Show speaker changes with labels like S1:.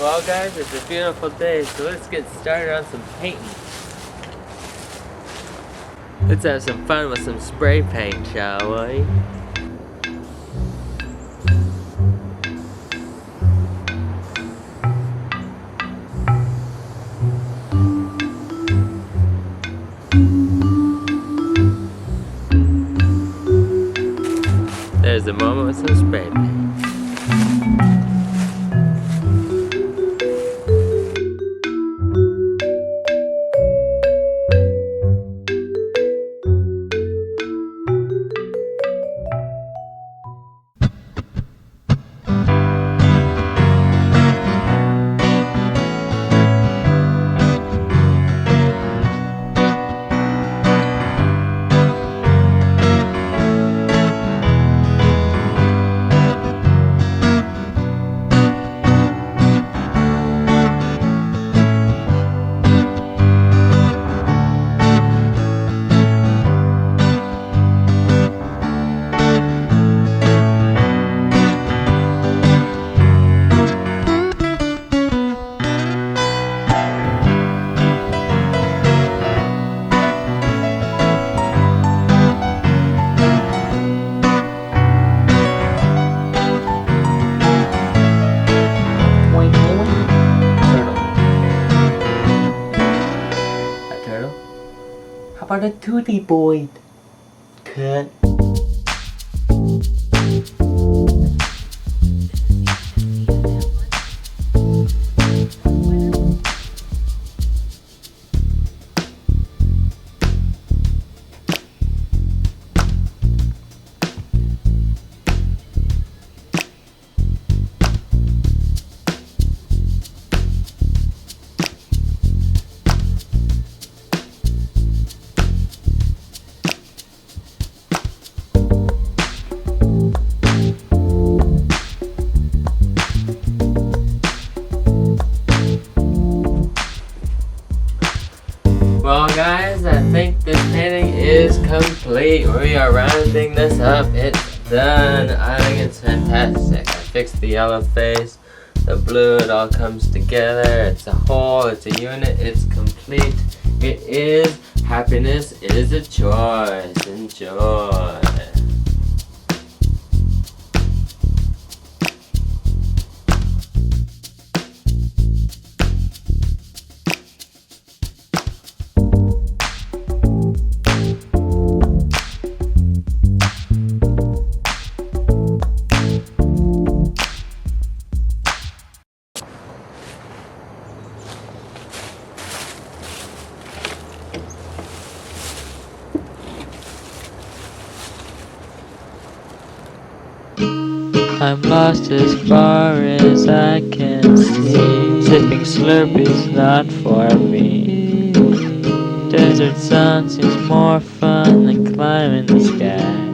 S1: Well guys, it's a beautiful day, so let's get started on some painting. Let's have some fun with some spray paint, shall we? There's a moment with some spray paint.
S2: How about a Tootie Boy? Cut.
S1: Well guys, I think this painting is complete. We are rounding this up. It's done. I think it's fantastic. I fixed the yellow face, the blue, it all comes together. It's a whole, it's a unit, it's complete. It is happiness, it is a choice. Enjoy.
S3: I'm lost as far as I can see. Sipping Slurpee's not for me. Desert sun seems more fun than climbing the sky.